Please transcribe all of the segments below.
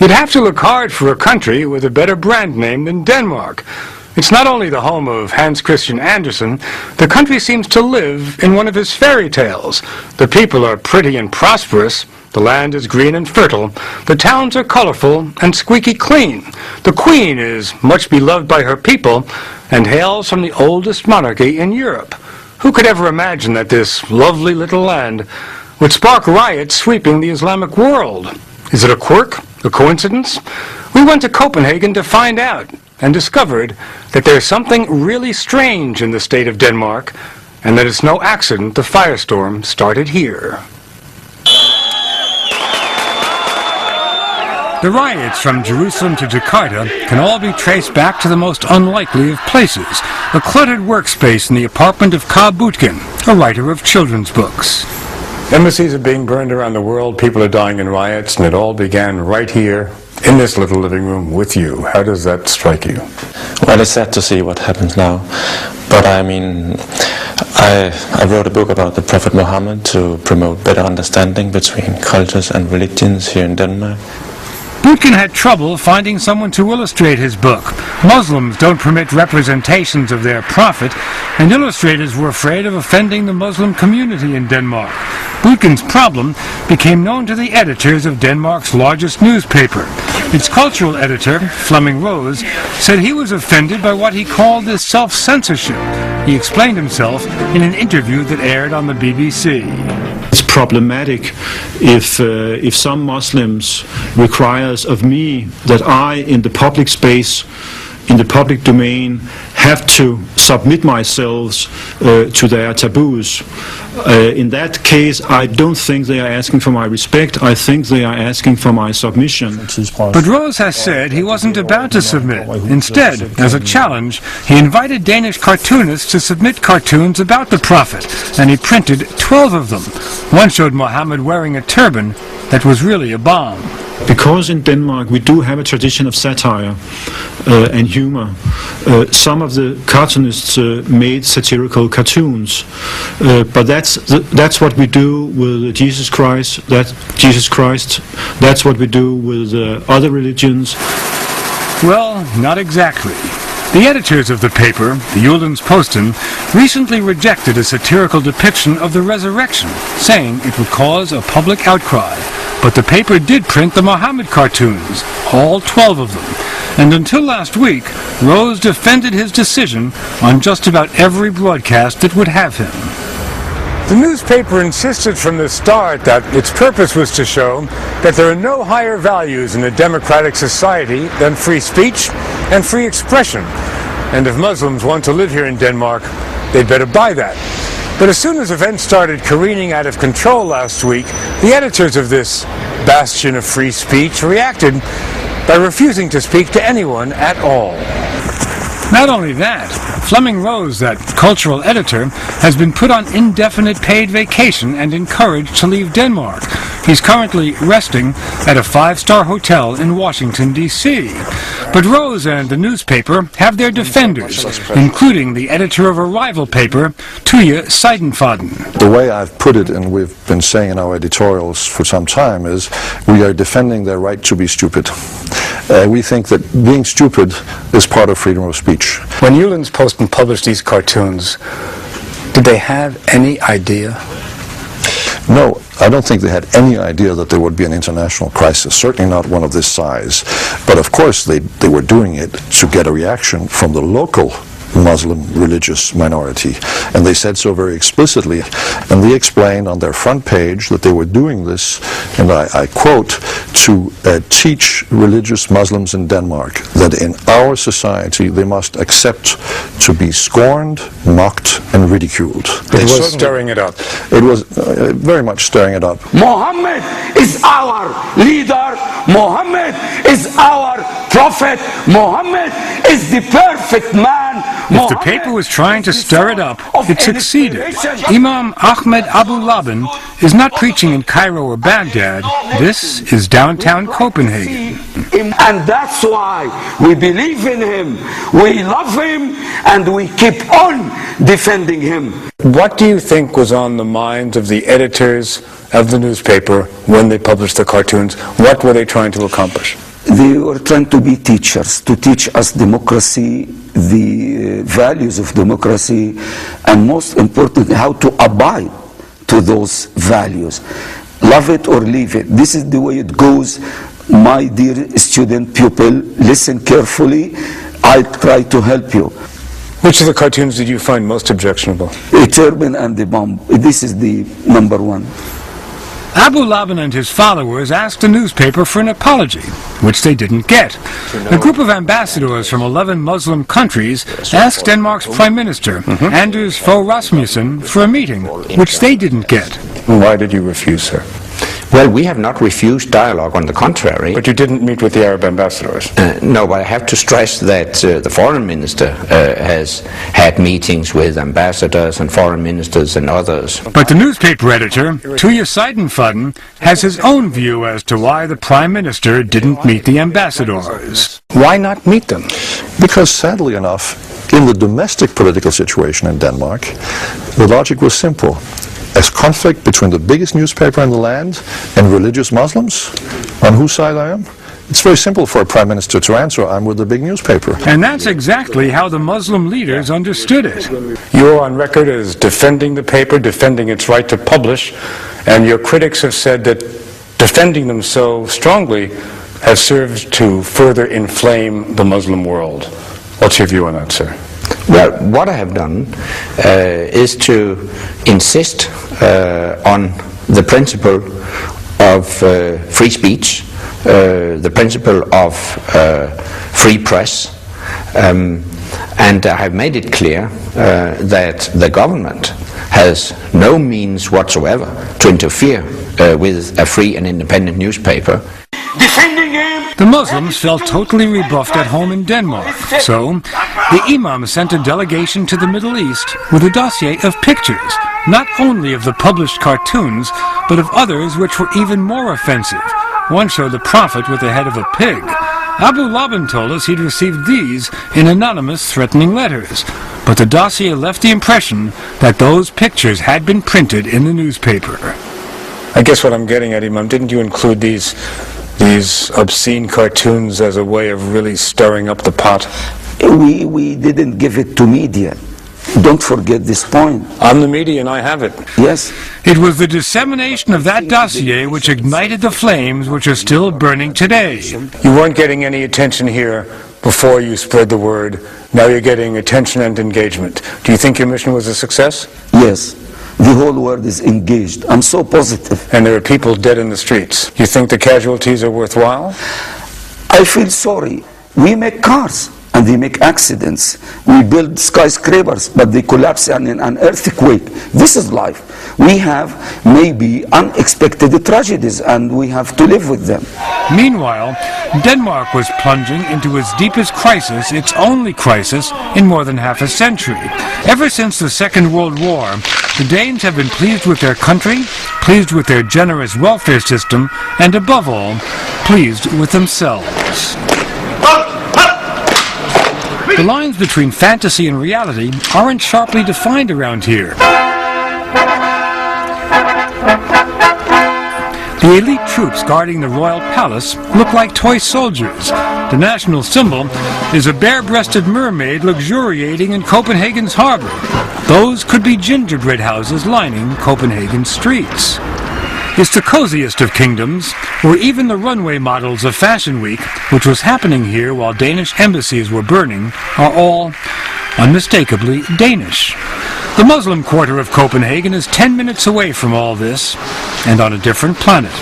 You'd have to look hard for a country with a better brand name than Denmark. It's not only the home of Hans Christian Andersen, the country seems to live in one of his fairy tales. The people are pretty and prosperous, the land is green and fertile, the towns are colorful and squeaky clean. The Queen is much beloved by her people and hails from the oldest monarchy in Europe. Who could ever imagine that this lovely little land would spark riots sweeping the Islamic world? Is it a quirk? A coincidence? We went to Copenhagen to find out and discovered that there's something really strange in the state of Denmark and that it's no accident the firestorm started here. The riots from Jerusalem to Jakarta can all be traced back to the most unlikely of places, a cluttered workspace in the apartment of Ka Butkin, a writer of children's books. Embassies are being burned around the world, people are dying in riots, and it all began right here in this little living room with you. How does that strike you? Well, it's sad to see what happens now. But I mean, I wrote a book about the Prophet Mohammed to promote better understanding between cultures and religions here in Denmark. Butkin had trouble finding someone to illustrate his book. Muslims don't permit representations of their prophet, and illustrators were afraid of offending the Muslim community in Denmark. Butkin's problem became known to the editors of Denmark's largest newspaper. Its cultural editor, Flemming Rose, said he was offended by what he called this self-censorship. He explained himself in an interview that aired on the BBC. It's problematic if some Muslims requires of me that I, in the public space, in the public domain, have to submit myself to their taboos. In that case, I don't think they are asking for my respect. I think they are asking for my submission. But Rose has said he wasn't about to submit. Instead, as a challenge, he invited Danish cartoonists to submit cartoons about the Prophet, and he printed 12 of them. One showed Mohammed wearing a turban that was really a bomb. Because in Denmark we do have a tradition of satire and humor, some of the cartoonists made satirical cartoons, but that's what we do with Jesus Christ. That's what we do with other religions. Well, not exactly. The editors of the paper, the Jyllands-Posten, recently rejected a satirical depiction of the resurrection, saying it would cause a public outcry. But the paper did print the Mohammed cartoons, all 12 of them. And until last week, Rose defended his decision on just about every broadcast that would have him. The newspaper insisted from the start that its purpose was to show that there are no higher values in a democratic society than free speech and free expression. And if Muslims want to live here in Denmark, they'd better buy that. But as soon as events started careening out of control last week, the editors of this bastion of free speech reacted by refusing to speak to anyone at all. Not only that, Flemming Rose, that cultural editor, has been put on indefinite paid vacation and encouraged to leave Denmark. He's currently resting at a 5-star hotel in Washington, D.C. But Rose and the newspaper have their defenders, including the editor of a rival paper, Tuija Seidenfaden. The way I've put it, and we've been saying in our editorials for some time, is we are defending their right to be stupid. We think that being stupid is part of freedom of speech. When Jyllands-Posten published these cartoons, did they have any idea? No, I don't think they had any idea that there would be an international crisis, certainly not one of this size. But of course they were doing it to get a reaction from the local Muslim religious minority, and they said so very explicitly, and they explained on their front page that they were doing this, and I quote, to teach religious Muslims in Denmark that in our society they must accept to be scorned, mocked, and ridiculed. It was stirring it up. It was very much stirring it up. Mohammed is our leader. Mohammed is our prophet. Mohammed is the perfect man. If the paper was trying to stir it up, it succeeded. Imam Ahmed Abu Laban is not preaching in Cairo or Baghdad. This is downtown Copenhagen. And that's why we believe in him, we love him, and we keep on defending him. What do you think was on the minds of the editors of the newspaper when they published the cartoons? What were they trying to accomplish? They were trying to be teachers, to teach us democracy, the values of democracy, and most importantly, how to abide to those values. Love it or leave it. This is the way it goes. My dear student pupil, listen carefully. I'll try to help you. Which of the cartoons did you find most objectionable? A turban and the bomb. This is the number one. Abu Laban and his followers asked the newspaper for an apology, which they didn't get. A group of ambassadors from 11 Muslim countries asked Denmark's Prime Minister, Anders Fogh Rasmussen, for a meeting, which they didn't get. Why did you refuse, sir? Well, we have not refused dialogue, on the contrary. But you didn't meet with the Arab ambassadors? No, but I have to stress that the foreign minister has had meetings with ambassadors and foreign ministers and others. But the newspaper editor, Tuya Seidenfaden, has his own view as to why the Prime Minister didn't meet the ambassadors. Why not meet them? Because sadly enough, in the domestic political situation in Denmark, the logic was simple. As conflict between the biggest newspaper in the land and religious Muslims, on whose side I am? It's very simple for a prime minister to answer, I'm with the big newspaper. And that's exactly how the Muslim leaders understood it. You are on record as defending the paper, defending its right to publish, and your critics have said that defending them so strongly has served to further inflame the Muslim world. What's your view on that, sir? Well, what I have done is to insist on the principle of free speech, the principle of free press, and I have made it clear that the government has no means whatsoever to interfere with a free and independent newspaper. Defending him! The Muslims felt totally rebuffed at home in Denmark, so the Imam sent a delegation to the Middle East with a dossier of pictures, not only of the published cartoons, but of others which were even more offensive. One showed the Prophet with the head of a pig. Abu Laban told us he'd received these in anonymous threatening letters, but the dossier left the impression that those pictures had been printed in the newspaper. I guess what I'm getting at, Imam, didn't you include these obscene cartoons as a way of really stirring up the pot? We didn't give it to media. Don't forget this point. I'm the media and I have it. Yes. It was the dissemination of that dossier which ignited the flames which are still burning today. You weren't getting any attention here before you spread the word. Now you're getting attention and engagement. Do you think your mission was a success? Yes. The whole world is engaged. I'm so positive. And there are people dead in the streets. You think the casualties are worthwhile? I feel sorry. We make cars and they make accidents. We build skyscrapers, but they collapse in an earthquake. This is life. We have maybe unexpected tragedies and we have to live with them. Meanwhile, Denmark was plunging into its deepest crisis, its only crisis, in more than half a century. Ever since the Second World War, the Danes have been pleased with their country, pleased with their generous welfare system, and above all, pleased with themselves. The lines between fantasy and reality aren't sharply defined around here. The elite troops guarding the royal palace look like toy soldiers. The national symbol is a bare-breasted mermaid luxuriating in Copenhagen's harbor. Those could be gingerbread houses lining Copenhagen's streets. It's the coziest of kingdoms, where even the runway models of Fashion Week, which was happening here while Danish embassies were burning, are all unmistakably Danish. The Muslim quarter of Copenhagen is 10 minutes away from all this, and on a different planet.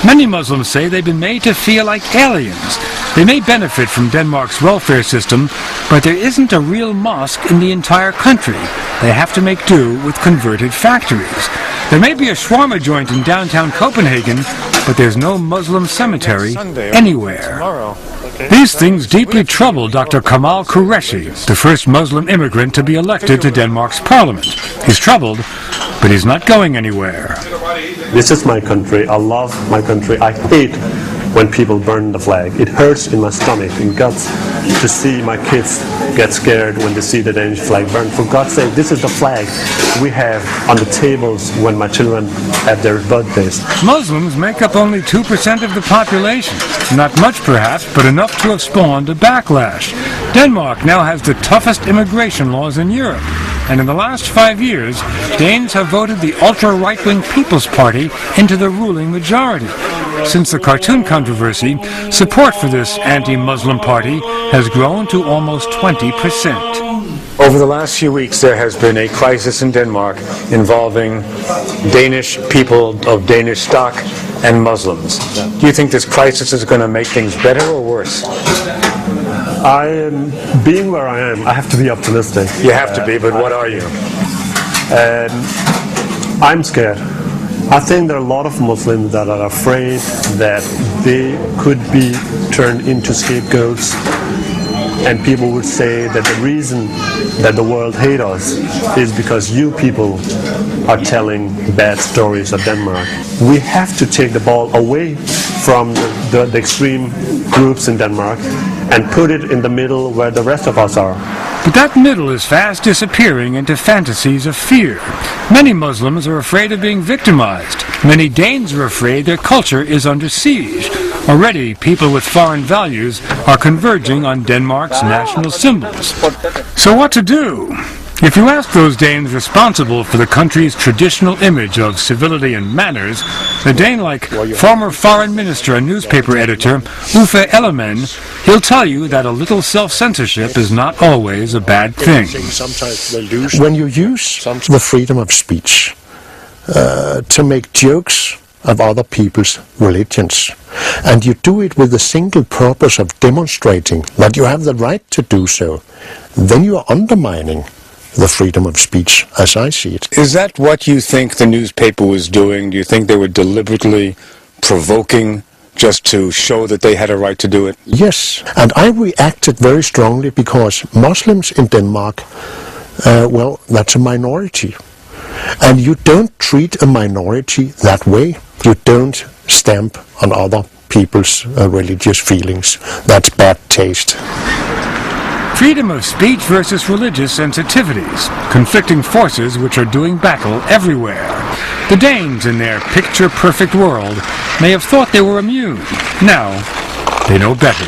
Many Muslims say they've been made to feel like aliens. They may benefit from Denmark's welfare system, but there isn't a real mosque in the entire country. They have to make do with converted factories. There may be a shawarma joint in downtown Copenhagen, but there's no Muslim cemetery anywhere. These things deeply trouble Dr. Kamal Qureshi, the first Muslim immigrant to be elected to Denmark's parliament. He's troubled, but he's not going anywhere. This is my country. I love my country. I hate when people burn the flag. It hurts in my stomach, in guts, to see my kids get scared when they see the Danish flag burned. For God's sake, this is the flag we have on the tables when my children have their birthdays. Muslims make up only 2% of the population. Not much perhaps, but enough to have spawned a backlash. Denmark now has the toughest immigration laws in Europe. And in the last 5 years, Danes have voted the ultra-right-wing People's Party into the ruling majority. Since the cartoon controversy, support for this anti-Muslim party has grown to almost 20%. Over the last few weeks, there has been a crisis in Denmark involving Danish people of Danish stock and Muslims. Do you think this crisis is going to make things better or worse? Being where I am, I have to be optimistic. You have to be, but what are you? I'm scared. I think there are a lot of Muslims that are afraid that they could be turned into scapegoats, and people would say that the reason that the world hates us is because you people are telling bad stories of Denmark. We have to take the ball away from the extreme groups in Denmark and put it in the middle where the rest of us are. But that middle is fast disappearing into fantasies of fear. Many Muslims are afraid of being victimized. Many Danes are afraid their culture is under siege. Already, people with foreign values are converging on Denmark's national symbols. So what to do? If you ask those Danes responsible for the country's traditional image of civility and manners, a Dane like former foreign minister and newspaper editor Uffe Ellemann, he'll tell you that a little self-censorship is not always a bad thing. When you use the freedom of speech to make jokes of other people's religions, and you do it with the single purpose of demonstrating that you have the right to do so, then you are undermining the freedom of speech, as I see it. Is that what you think the newspaper was doing? Do you think they were deliberately provoking just to show that they had a right to do it? Yes, and I reacted very strongly because Muslims in Denmark, well, that's a minority. And you don't treat a minority that way. You don't stamp on other people's religious feelings. That's bad taste. Freedom of speech versus religious sensitivities, conflicting forces which are doing battle everywhere. The Danes, in their picture-perfect world, may have thought they were immune. Now, they know better.